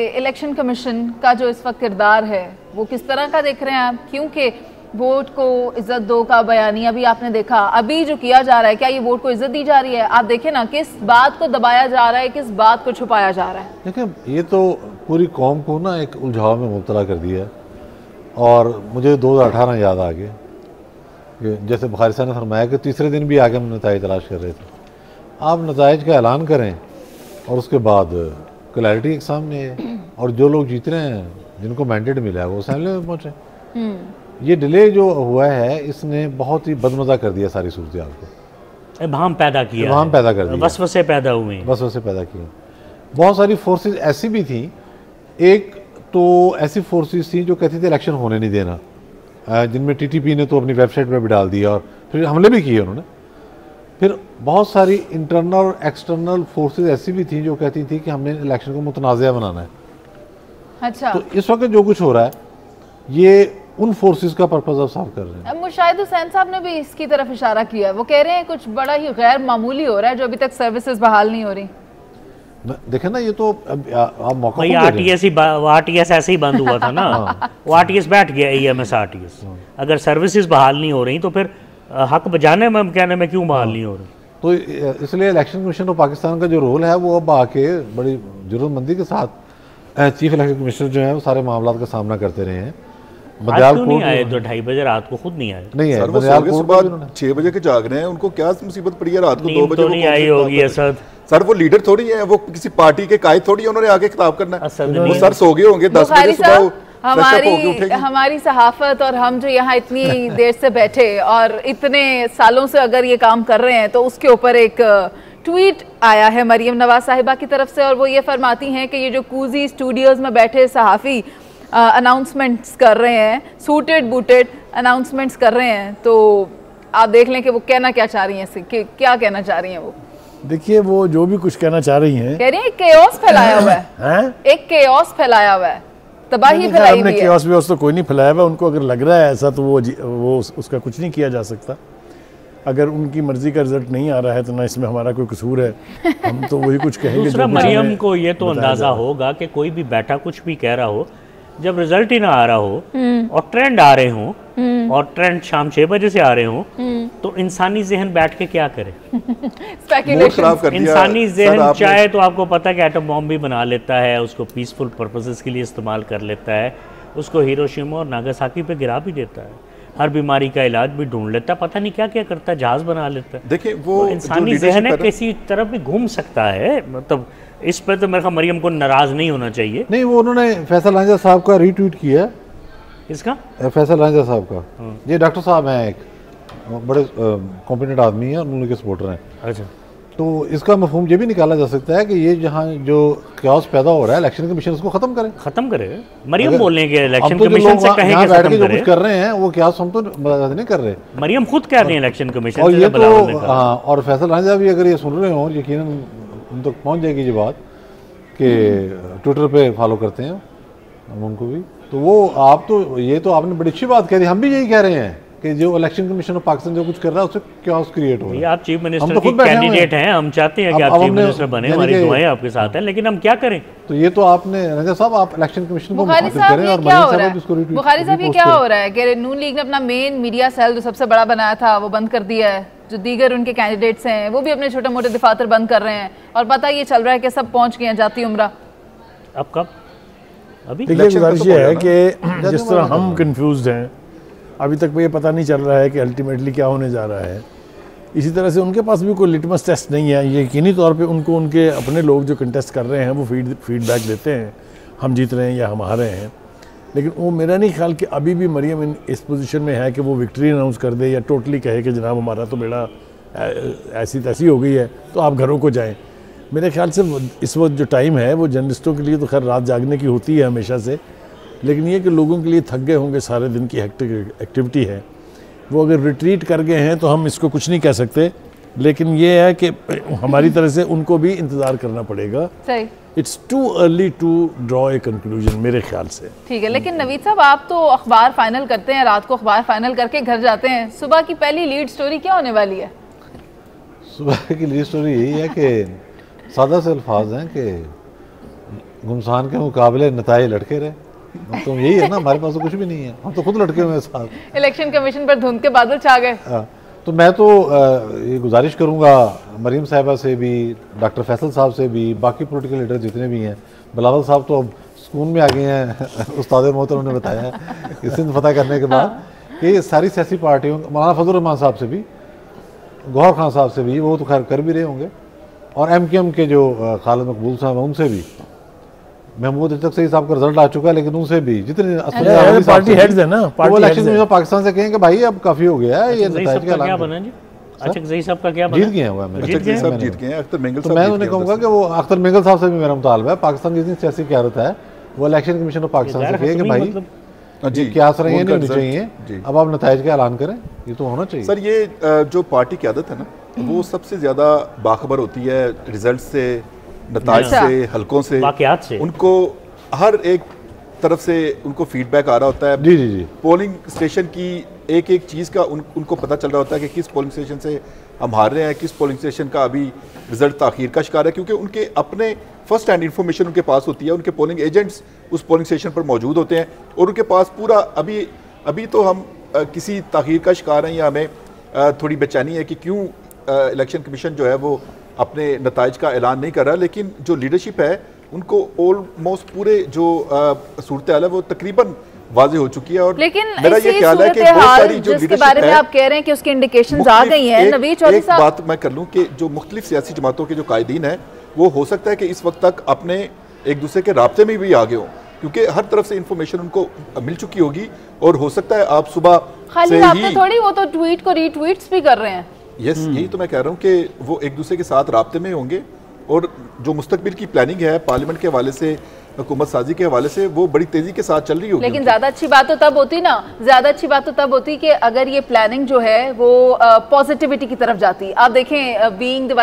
Election commission का जो इस वक्त किरदार है वो किस तरह का देख रहे हैं आप? क्योंकि वोट को इज्जत दो का बयानिया भी आपने देखा, अभी जो किया जा रहा है, क्या ये वोट को इज्जत दी जा रही है? आप देखें ना, किस बात को दबाया जा रहा है, किस बात को छुपाया जा रहा है। देखिए, ये तो पूरी कौम को ना एक उलझाव में मुब्तला कर दिया है। और मुझे 2018 याद आ गया, जैसे बुखारी साहब ने फरमाया कि तीसरे दिन भी आगे हम नताइज तलाश कर रहे थे। आप नताइज का ऐलान करें और उसके बाद क्लैरिटी एक सामने है, और जो लोग जीत रहे हैं, जिनको मैंडेट मिला है, वो असेंबली में पहुंचे। ये डिले जो हुआ है, इसने बहुत ही बदमजा कर दिया सारी सूरत को, इब्हाम पैदा किया, इब्हाम पैदा कर दिया, वसवसे पैदा हुए, वसवसे पैदा किए। बहुत सारी फोर्सेस ऐसी भी थी, एक तो ऐसी फोर्सेस थी जो कहती थी इलेक्शन होने नहीं देना, जिनमें टीटीपी ने तो अपनी वेबसाइट पर भी डाल दिया और फिर हमले भी किए उन्होंने। फिर बहुत सारी इंटरनल और एक्सटर्नल फोर्सेस ऐसी भी थी जो कहती थी कि हमने इलेक्शन को मुतनाज़िया बनाना है। अच्छा, तो इस वक्त जो कुछ हो रहा है, ये उन फोर्सेस का पर्पस अब साफ कर रहे हैं। मुशाहिद हुसैन साहब ने भी इसकी तरफ इशारा किया है। वो कह रहे हैं कुछ बड़ा ही गैर मामूली हो रहा है जो अभी तक सर्विसेज बहाल नहीं हो रही। देखें ना, ये तो आप मौका भाई आरटीएस ऐसे ही बंद हुआ था ना। वो आरटीएस बैठ गया, ईएमएस आरटीएस। अगर सर्विसेज बहाल नहीं हो रही तो फिर हक बजाने में कहने में क्यों बहाल नहीं हो रही? तो इसलिए इलेक्शन कमीशन ऑफ पाकिस्तान का जो रोल है, वो अब आके बड़ी जरूरतमंदी के साथ चीफ इलेक्शन कमिश्नर जो है वो सारे मामला का सामना करते रहे हैं। आज क्यों नहीं आए? तो 2:30 बजे रात को खुद नहीं आए। नहीं है, सुबह 6 बजे के जाग रहे हैं, उनको क्या मुसीबत पड़ी है? रात को 2 बजे तो नहीं आई होगी असद। सर वो लीडर थोड़ी है, वो किसी पार्टी के कायद थोड़ी है, उन्होंने आगे खिताब करना है। वो सर सो गए होंगे 10 बजे सुबह, हमारी सहाफत और हम जो यहाँ इतनी देर से बैठे और इतने सालों से अगर ये काम कर रहे हैं, तो उसके ऊपर एक ट्वीट आया है मरियम नवाज साहिबा की तरफ से, और वो ये फरमाती हैं कि ये जो कूजी स्टूडियोज में बैठे सहाफ़ी अनाउंसमेंट्स कर रहे हैं, सूटेड बूटेड अनाउंसमेंट्स कर रहे हैं, तो आप देख लें कि वो कहना क्या चाह रही हैं, क्या कहना चाह रही हैं वो। देखिए, वो जो भी कुछ कहना चाह रही हैं, कह रही है केओस फैलाया हुआ है, एक केओस फैलाया हुआ है, तबाही फैलाई हुई है। केओस वेओस तो कोई नहीं फैलाया हुआ, उनको अगर लग रहा है ऐसा तो वो उसका कुछ नहीं किया जा सकता। अगर उनकी मर्जी का रिजल्ट नहीं आ रहा है तो ना इसमें हमारा कोई कसूर है, हम तो वही कुछ कहेंगे। दूसरा, मरियम को ये तो अंदाजा होगा कि कोई भी बैठा कुछ भी कह रहा हो, जब रिजल्ट ही ना आ रहा हो और ट्रेंड आ रहे हों, और ट्रेंड शाम 6 बजे से आ रहे हों, तो इंसानी जहन बैठ के क्या करे? इंसानी जहन चाहे तो आपको पता है कि एटम बॉम्ब भी बना लेता है, उसको पीसफुल पर्पसेस के लिए इस्तेमाल कर लेता है, उसको हिरोशिमा और नागासाकी पे गिरा भी देता है, हर बीमारी का इलाज भी ढूंढ लेता है, पता नहीं क्या क्या करता है, जहाज बना लेता है। देखिए, वो इंसानी जहन है, किसी तरफ भी घूम सकता है। मतलब इस पर तो मेरे ख्याल मरियम को नाराज नहीं होना चाहिए। नहीं, वो उन्होंने फैसल रांझा साहब का रीट्वीट किया। इसका फैसल रांझा साहब का, ये डॉक्टर साहब हैं, एक बड़े कॉम्पिटेंट आदमी हैं और उनके सपोर्टर हैं। अच्छा, तो इसका मफहूम ये भी निकाला जा सकता है कि ये जहाँ जो क्यास पैदा हो रहा है, इलेक्शन कमीशन उसको खत्म करे। मरियम बोलने के इलेक्शन कमीशन से कहें कि बैठ के जो कुछ कर रहे हैं वो क्यास हम तो नहीं कर रहे, मरियम खुद कह रही है इलेक्शन कमीशन। और ये तो हाँ, और फैसल रांझा भी अगर ये सुन रहे हो, यकीनन उन तक पहुँच जाएगी ये बात कि ट्विटर पे फॉलो करते हैं हम उनको भी। तो वो आप तो ये तो आपने बड़ी अच्छी बात कह दी, हम भी यही कह रहे हैं कि जो इलेक्शन कमीशन ऑफ पाकिस्तान जो कुछ कर रहा है उससे क्यास क्रिएट हो रहा है। आप चीफ मिनिस्टर की कैंडिडेट हैं, हम चाहते हैं कि आप चीफ मिनिस्टर बने, हमारी दुआएं आपके साथ हैं, लेकिन हम क्या करें? तो ये तो आपने रंजा साहब, आप इलेक्शन कमीशन को बुखारी साहब ये क्या हो रहा है? बुखारी साहब ये क्या हो रहा है कि नून लीग ने अपना मेन मीडिया सेल जो सबसे बड़ा बनाया था वो बंद कर दिया है, जो दीगर उनके कैंडिडेट्स हैं वो भी अपने छोटे मोटे दफातर बंद कर रहे हैं, और पता ये चल रहा है कि सब पहुंच गए हैं जाती उम्रा। अब कब? अभी गुजारिश ये है कि जिस तरह हम कंफ्यूज्ड हैं, अभी तक ये पता नहीं चल रहा है कि अल्टीमेटली क्या होने जा रहा है, इसी तरह से उनके पास भी कोई लिटमस टेस्ट नहीं है। ये यकीनी तौर पे उनको उनके अपने लोग जो कंटेस्ट कर रहे हैं वो फीडबैक देते हैं, हम जीत रहे हैं या हम हार रहे हैं। लेकिन वो मेरा नहीं ख्याल कि अभी भी मरियम इस पोजीशन में है कि वो विक्ट्री अनाउंस कर दे या टोटली कहे कि जनाब हमारा तो बेड़ा ऐसी तैसी हो गई है, तो आप घरों को जाएँ। मेरे ख्याल से इस वक्त जो टाइम है वो जर्नलिस्टों के लिए तो खैर रात जागने की होती है हमेशा से, लेकिन ये कि लोगों के लिए थक गए होंगे, सारे दिन की हेक्टिक एक्टिविटी है, वो अगर रिट्रीट कर गए हैं तो हम इसको कुछ नहीं कह सकते, लेकिन ये है कि हमारी तरह से उनको भी इंतज़ार करना पड़ेगा। सही, it's too early to draw a conclusion मेरे ख्याल से। ठीक है, लेकिन नवीद साहब आप तो अखबार फाइनल करते हैं, रात को अखबार फाइनल करके घर जाते हैं, सुबह की पहली लीड स्टोरी क्या होने वाली है? सुबह की लीड स्टोरी यही है कि सादा से अल्फाज हैं कि घुमसान के मुकाबले नताए लटके रहे। तो यही है ना, हमारे पास तो कुछ भी नहीं है, हम तो खुद लटके हुए हैं साथ। इलेक्शन कमीशन पर धुंध के बादल छा गए। तो मैं तो ये गुजारिश करूंगा मरीम साहिबा से भी, डॉक्टर फैसल साहब से भी, बाकी पॉलिटिकल लीडर जितने भी हैं, बिलावल साहब तो अब सुकून में आ गए हैं उस्ताद मोहतरम ने बताया कि सिंध फतह करने के बाद कि सारी सियासी पार्टियों, मौलाना फजल रहमान साहब से भी, गौहर खान साहब से भी, वो तो खैर कर भी रहे होंगे, और MQM के जो खालिद मकबूल साहब हैं उनसे भी, महमूद अजतक साहब का रिजल्ट आ चुका है, लेकिन उनसे भी जितने पार्टी हेड्स है ना, इलेक्शन पाकिस्तान से कहें कि भाई अब काफी हो गया है, ये नताइज का क्या बना जी? अच्छा ज़ही साहब का क्या बना? जीत गए हुआ जीत गए हैं अख्तर मेंगल साहब। मैं उन्हें कहूँगा कि वो अख्तर मेंगल साहब से भी मेरा मुतालबा है, पाकिस्तान जितनी सियासी क़यादत है वो इलेक्शन कमीशन ऑफ पाकिस्तान से कहे कि भाई जी क्या सर ये नहीं होनी चाहिए, अब आप नताइज का ऐलान करें, ये तो होना चाहिए। सर ये जो पार्टी की आदत है ना, वो सबसे ज़्यादा बाखबर होती है रिजल्ट से, नताइज से, हलकों से, वाक़यात से। उनको हर एक तरफ से उनको फीडबैक आ रहा होता है। जी जी जी। पोलिंग स्टेशन की एक एक चीज़ का उनको पता चल रहा होता है कि किस पोलिंग स्टेशन से हम हार रहे हैं, किस पोलिंग स्टेशन का अभी रिजल्ट ताख़ीर का शिकार है, क्योंकि उनके अपने फर्स्ट हैंड इन्फॉर्मेशन उनके पास होती है। उनके पोलिंग एजेंट्स उस पोलिंग स्टेशन पर मौजूद होते हैं और उनके पास पूरा अभी तो हम किसी ताख़ीर का शिकार हैं या हमें थोड़ी बेचैनी है कि क्यों इलेक्शन कमीशन जो है वो अपने नताइज का ऐलान नहीं कर रहा, लेकिन जो लीडरशिप है उनको ऑलमोस्ट पूरे जो सूरत हाल है वो तकरीबन वाज़ेह हो चुकी है। और लेकिन मेरा ये ख्याल है कि बहुत सारी जो जिसके बारे में आप कह रहे हैं कि उसके इंडिकेशंस आ गई हैं, नवीद चौधरी साहब, एक बात मैं कर लूं कि जो मुख्तलिफ सियासी जमातों के जो कायदीन हैं वो हो सकता है कि इस वक्त तक अपने एक दूसरे के राब्ते में भी आगे हों, क्योंकि हर तरफ से इंफॉर्मेशन उनको मिल चुकी होगी, और हो सकता है आप सुबह खाली राब्ते थोड़ी, वो तो ट्वीट को रीट्वीट्स भी कर रहे हैं। यस, यही तो मैं कह रहा हूँ कि वो एक दूसरे के साथ राब्ते में होंगे, और जो मुस्तकबिल की प्लानिंग है पार्लियामेंट के हवाले से, हुकूमत साजी के हवाले से, वो बड़ी तेजी के साथ चल रही होगी। लेकिन ज्यादा अच्छी बात तो तब होती ना, ज्यादा अच्छी बात तो तब होती कि अगर ये प्लानिंग जो है वो पॉजिटिविटी की तरफ जाती। आप देखें, बीइंग द वाइस